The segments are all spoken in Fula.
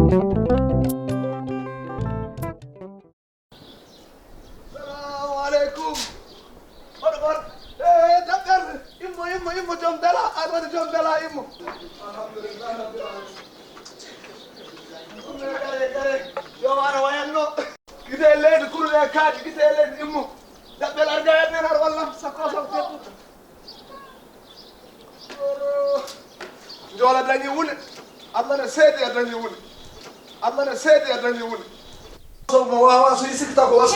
Salaamaaleykum. Dakar immo jom dala arwade jom dala immo. Alhamdulillah rabbil alamin. Yo wara wayanno. Gite leydi kurude kaadi gite leydi immo. Dabbel arga en har wallam sakko sakko. Jola dañi wule. Allah ne seedi dañi wule. Allah ne seedi dañi wule. So mo wawa so isikta ko wasu.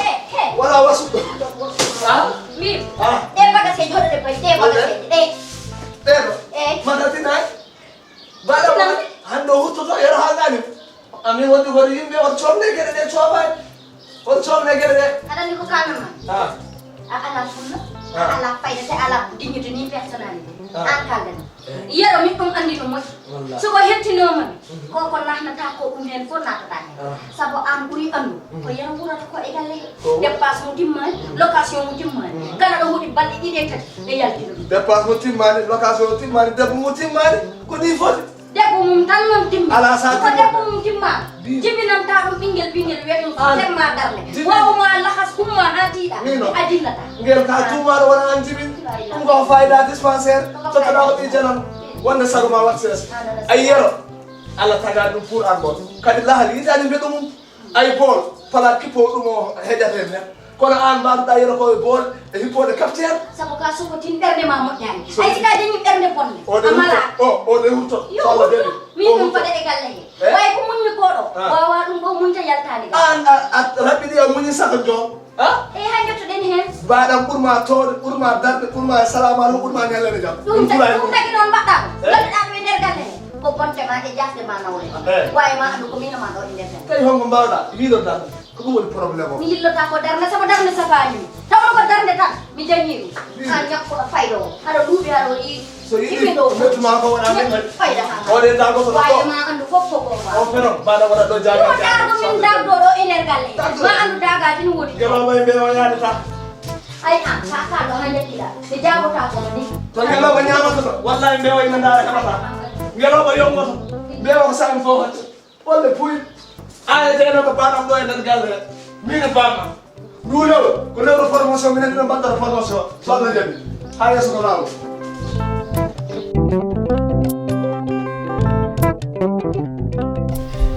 Wala wasu. Ah? Mi. Ah. Te baga se jode de pai, te baga se. Pero. Madati nay. Bala hando hutto to yero halani. Ami wodi gori yimbe on chomne gere de chobay. On chomne gere de. Ada ni ko kanama. Ah. Ala sunna. Ala fayda te ala dignité ni personnalité. Ankalden. Yero mi dum andi dum mo. So ko hettino man. Ko nahnata ko dum hen fo natata hen. Sabo am buri andu. Ko yero burata ko e galle. Dépasse mo timmal, location mo timmal. Kala do hudi balde ide kat de yaltino. Dépasse mo timmani, location mo timmani, debbo mo timmani. Ko ni foti. Debbo mum tan non timma. Ala sa ko debbo mum timma. Jibinam ta dum bingel wedu temma darle. Wawu ma la khas kumma hatida. Adillata. Ngel ka tumar wala an jibin. Ko fayda dispensaire. To kada wadi jalan. Wanda saruma waxes. Ay yero. Allah taga dum pour encore. Kadi lahali itani be dum ay bol pala kipo dum hedate ne. Kono an ba da yero ko bol e hipo de capitaine. Sabo ka so ko tin berde ma mo nyani. Ay tika dañu berde bonne. Amala. O de hutto. Sala de. Mi dum fade e galle. Way ko munni ko do. Wawa dum bo munta yaltani. An at rabbi yo munni saka do. Ha? E hanjoto den hen. Baɗam ɓurma towde ɓurma darde ɓurma salamu aleykum ɓurma ñallede jam ɗum tagi noon mbaɗɗa gadduɗa ɗum e nder galle he ko bontema e jasde ma nawle wawi ma andu ko minoma ɗo e nder galle tawi honko mbawɗa wiiɗoɗa ko ɗum woni probléme o mi yillota ko darde sabu darde safañumi tawa ko darde tan mi jañi ɗum an ñakkoɗo fayda o haɗa ɗuuɓi haɗo so yiɗi mettuma ko waɗa men fayda ha oɗe dago to wawi ma andu fof fof o fenon mbaɗa waɗa ɗo jaga ko dago min dagdo ɗo e nder galle ma andu dagaji no woodi geloma e mbewa yaadata ay an ka kaɗo ha jettiɗa ɓe jagota kono ni to ngeloba ñamata ɗo wallahi mbewa ina ndaara heɓata ngeloba yongoto mbewa ko sami fof hatte wolle puyi ayeteno ko baɗam ɗo e nder galle he mine bamma nduuloɗo ko lewru formation minen ɗino mbaddata formation so Allah jaɓi ha yesso ko laawo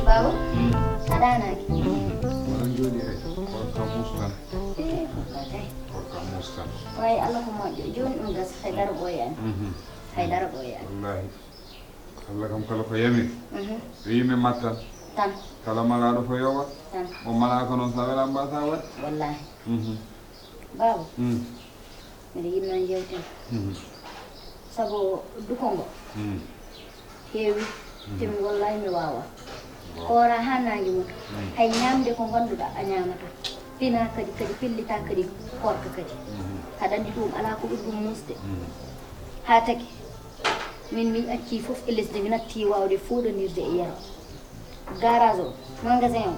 baba aɗanaki way Allah ko moƴƴo joni ɗum gas haydara ɓoyani haydara ɓoyani wallahi Allah kam kala ko yami so yimɓe mattan tan kala malaɗo fo yowa tan o malaka noon sa wela mbasa wat wallahi baba mbiɗa yinno jewten saabu dukongo heewi temi wallahi mi wawa koora ha nangue mum hay ñamde ko ganduɗa a ñamata pina kadi pellita kadi korka kadi haɗa andi ɗum ala ko ɓuri ɗum musde ha tagi min acci foof e lesde mi natti wawde foɗodirde e yero garage o magasin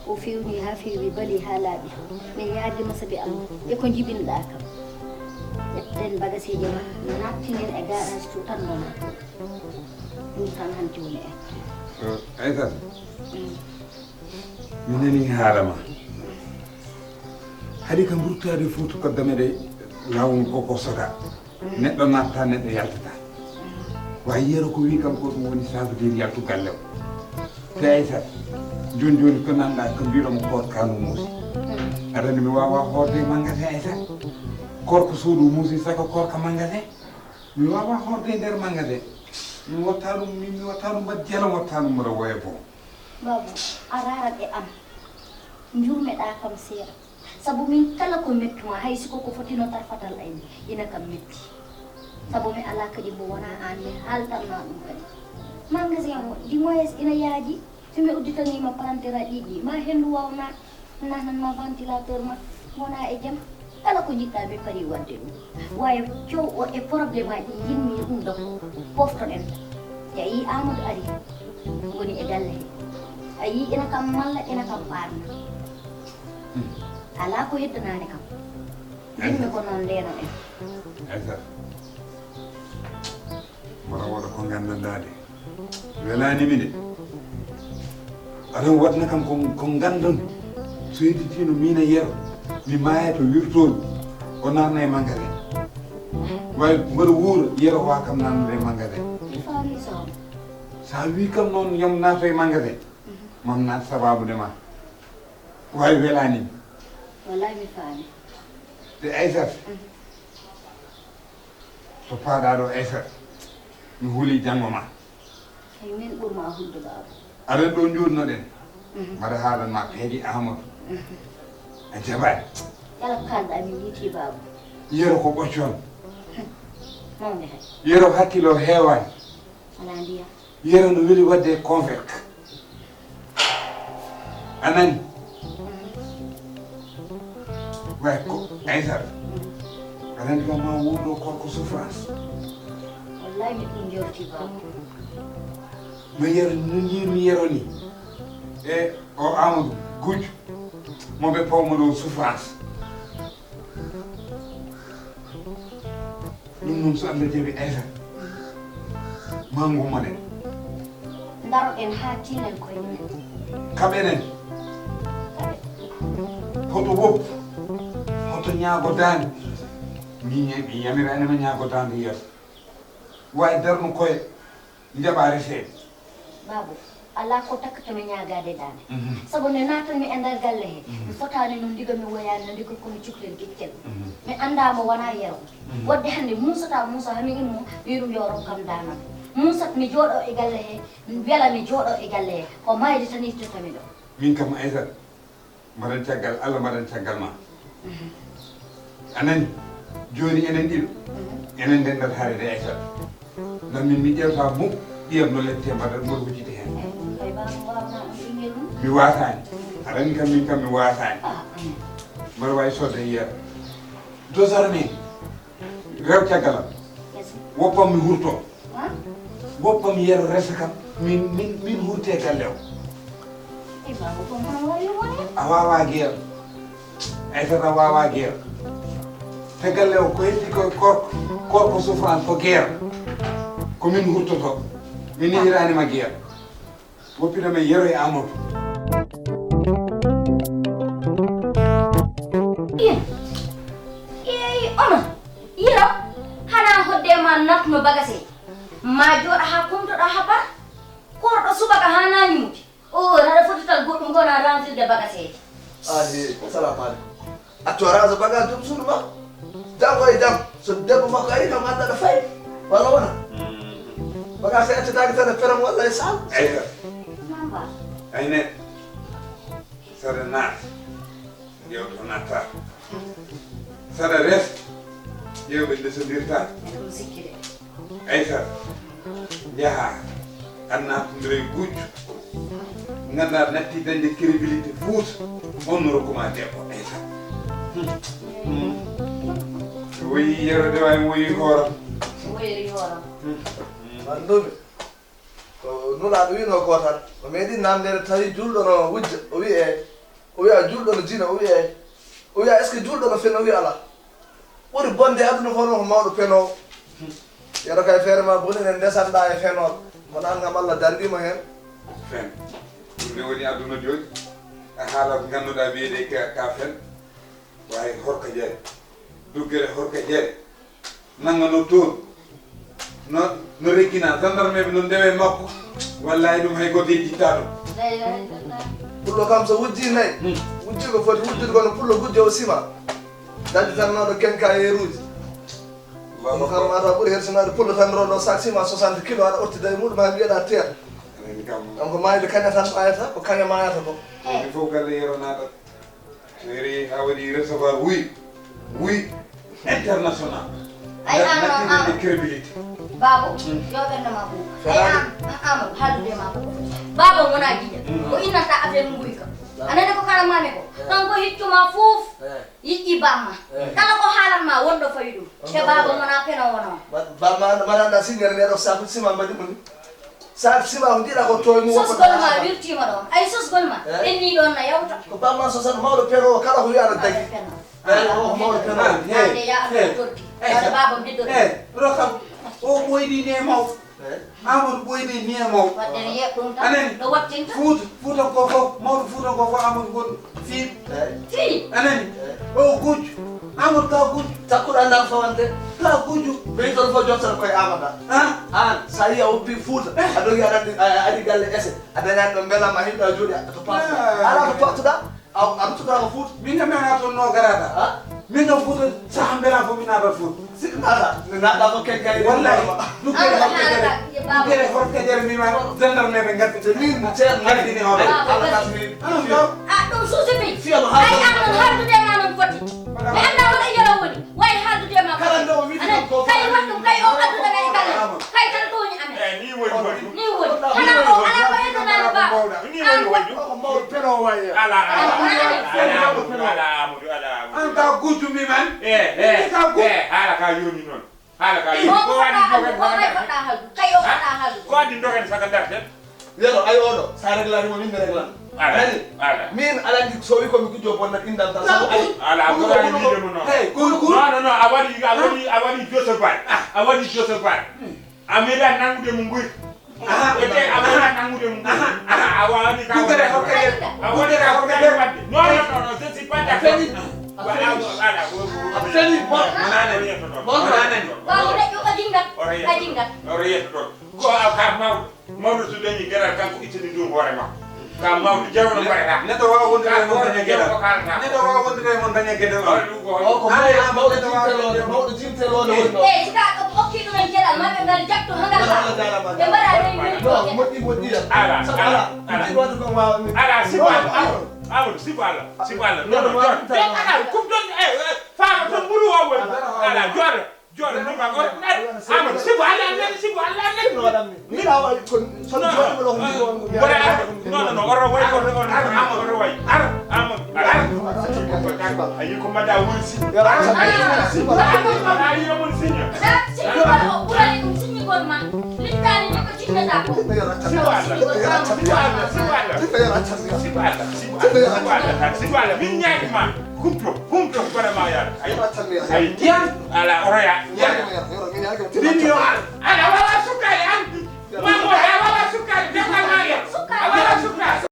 o fewni ha fewi bali ha laaɓi min yaadima saabi allah e ko jibinoɗa kam ƴetten bagaseji ma nattinen e garage to tan noon ɗum tan han joni en Aïssata mi nani haalama haɗi ka burtade foutu ko damede lawol koko soga neɗɗo natta neɗɗo yaltata way yeero ko wi kam ko ɗum woni sabudede yaltu galle o te Aïssata joni ko nanɗa ko mbiɗomo koot kanu muusi aɗa andi mi wawa horde magasin Aïssata korko suudu muusi saka korka magasin mi wawa horde nder magasin mi watta ɗum mbat jela watta ɗum mbaɗa woya bon baba a rarat e am jurmeɗa kam seeɗa saabu min kala ko mettuma hay siko ko fotino tarfatal ayni ina kam metti saabu mi ala kadi bo wona an mi haltanma ɗum kadi magasin o du moins ina yaaji somi udditanima parentera ɗiɗi ma hendu wawna nananma ventilateur ma wona e jaam kala ko jiɗɗa ɓe kadi wadde ɗum wawi cow o e probléme aji yimmi ɗum ɗo poftoɗen a yi Amadou ari woni e galle he a yi ina kam malla ina kam ɓarna ala ko heddanani kam yimɓe ko noon ndeno en Aïssata mbaɗa waɗa ko gandandade welanimi de aɗa waɗna kam ko gandon so yedditino mina yero mi maya to wirtol o nanna e magasin way mbaɗa wuura yero wa kam nannude e magasin sa wi kam noon yom nato e magasin mam naat sababude ma way welanimi wallahi mi faami te Aissata to paaɗa ɗo Aissata mi huuli janggo ma ay min ɓurma hulde baaba aɗen ɗo jurnoɗen mbaɗa haalanma peeji Amadou a jaɓani kala ko kalɗa min yiiti baaba yero ko ɓoccon mawde hay yero hakkilo heewani ala ndiya yero no weli wadde convaincre anani way ko Aissata aɗa andi kam ma wonɗo korko souffrance wallahi mi ɗum jorti baaba no yero no jirmi yero ni e o Amadou gujjo moɓe pawmoɗo souffrance ɗum noon so Allah jaɓi Aissata ma gummoɗen daroɗen ha tinen koye men kaɓenen hoto woppu hoto ñaago dande mi yamiranima ñaago dande yeeso wawi darno koye jaɓa reseede baabo ala ko takkatami ñagade dande saabu nde natanmi e nder galle he mi fotani no ndiga mi woyani no ndiga komi cuklen gickel mi andama wona yero wadde hande musata musa hami immo wiɗum yorom kam danan musat mi jooɗo e galle he wela mi jooɗo e galle he ko mayde tan ittotami ɗo min kam Aissata mbaɗan caggal Allah mbaɗan caggal ma anani joni enen ɗiɗo enen ndendat haalede Aissata ngam min mi ƴewta mukk ƴiyam no lette mbaɗa mbaɗa huccide hen kay baaba wawna ɗum ɓinguel mum mi watani aɗa andi kam min kam mi watani mbaɗa wawi sodde yiyata désormais rew caggalam woppam mi hurto woppam yero resa kam min hurte galle o e baaba ko hono wawi woni a wawa gueer Aissata a wawa gueer te galle o ko heddi ko korko souffrance ko gueer komin hurtoto min nehiranima gueer woppinomen yero e Amadou ono yiro hana hoddema natno bagase ma jooɗa ha kumtoɗa ha par korɗo subaka ha nanimude o aɗa fotital goɗɗum gona ransirde bagaseji Adi, salamu alaikum. Attu araza bagal dum sunu ma. Jam way jam. So debbo makko ari kam anda da fay. Wala wona. Bagal se atti tagi tan feram walla e sal. Aissata mamba ayne saɗa naat ƴewto natta saɗa res ƴewɓe ndesodirta ɗum sikki de Aissata jaaha annatodira e gujjo ganduɗa natti dañde crédibilité Fouta on no rokkuma debbo Aissata woyi yerode wawi mo woyi hooram woyri horam Andumi. Ko nula wi no ko tan. O medi namdere tawi juldo no wujja. O wi a juldo no dina o wi est ce que juldo no feno wi ala. Ɓuri bonde aduna fof no mawɗo peno. Yero kay feere ma boni en ndesanɗa e fenol. Mo nan ngam Allah dandima hen. fen ɗum ne woni aduna joni a haala ko ganduɗa wiyede ka fen wawi horka jeere duggere horka jeere naggano toon no reggina gendarmeɓe no ndewe makko wallahi ɗum hay goto yejjitta ɗum Pullo kam so wujji nayi. Wujji ko foti wujjude kono pullo gujjo o sima. Daddi tan noɗo kenkayeruji. Ɗum kam mata ɓuuri hersinade pullo tan roɗo sac ciment 60 kilo aɗa ortida e muɗum ha mbiyeɗa teer. anani kam Donc mayde kaña tan ɓayata ko kaña mayata ko. il faut galle yero naɗat so eri ha waɗi recevoir wuy international Ay, nattide crédibilité baabo yo ɓerdema ɓuuka ay Amadou haaldude ma ko baaba wona jiɗa ko innanta affaire nguy ka anani ko kalamami ko kanko hiccuma fof yiƴƴi bamma kala ko haalanma wonɗo fawi ɗum te baaba wona peno wono Maɗanda signere ndeɗo sac ciment mbaɗi ɗum. Sac ciment ko jiiɗa ko toye mum sosgol ma wirtima ɗon ay sosgol ma enni ɗon na yawta ko bamma so tan mawɗo peno o kala ko wiya aɗa dagi. O mawɗo peno. ande ya affaire torki aɗa baaba biddori rokam o ɓoynine maw Amadou boyni niemo wadde yeɓɗum tan Anani. ɗo wattinta Fuuta ko fof mawɗo Fuuta ko fof Amadou gon fi fi anani o gujju Amadou ka gujju takkuɗa ndar fawante ka gujju ɓeyi toon fof jottan koye amada an sa yi a woppi Fouta a dogi aɗi galle ese a dañani ɗo belama himɓe jooɗi to patuɗa ala to patuɗa a ruttuɗa ko Fouta min kam nana toon no garata min kam Fouta saha mbela fof mi naata Fouta sikki nata ne naɗɗa ko kenkayri wallahi duggere horkejere mima gendarmeɓe gaddite min ceerno gaddini hoɓe ala kasmi ɗum suusi ɓi fiyama ay an noon haaldudema noon foti mi anda wona yelo woni way haaldudema kala nde o witi ɗum ko kay wat ɗum kay o adduda kay galle kay tan toñi amen ni woni ni woni kana o ala ko yeddanani ba ni woni woni ko mawɗo pero waye ala Amadou an ka gujju mi man hala ka yoni noon hala ka o yoni ko waɗa haldu o kay poɗɗa haldu kay o poɗɗa haldu ko andi dogen saka darde yelo ay oɗo sa réglanimo min mi réglan ani min alandi so wi komi gujjo bonnat indam tan sabu ay ala ko wani wiide mo non non non a waɗi joto bal a waɗi joto bal a meeɗa nangude mo guri ete a meeɗa nangude mo guri a wawani ka duggere horkejere a woni ka horkejere wadde non je suis pas d'accord ala feli wawo neɗɗo o dingat a dingat oro yetto ɗon ko ka mawɗo so dañi geral kanko ittani dow hoore makko ka mawɗo jawno mbaɗata neɗɗo wawa wondire mon daña gueɗal neɗɗo wawa wondire mon daña gueɗal o ko mawɗo jimtelode woni ɗo eyi sika ɗo hokki ɗumen geɗal maɓe ngal jatto ha ngal ɓe mbaɗa rewi non moƴƴiyam sabu ala ɗiɗi wadde ko wawami ala sibo Amadou sibo Allah non ala kum don faama to mburu o woni ala joɗo no ma ko Amadou sibo Allah nen no waɗamni ni ɗa wawi ko sono joɗimo ɗo ko mbiɗo on non oro way ko oro way Amadou ayi ko mbaɗa woni si ayi yo woni signe signigol o ɓurani ɗum signigol ma littani ni ko cinnata ko sibo Allah min ñaagi ma humto vraiment yalla ay diam ala oroya min yo ala wala sukari an ma mo wala sukari demal ma ya wala sukari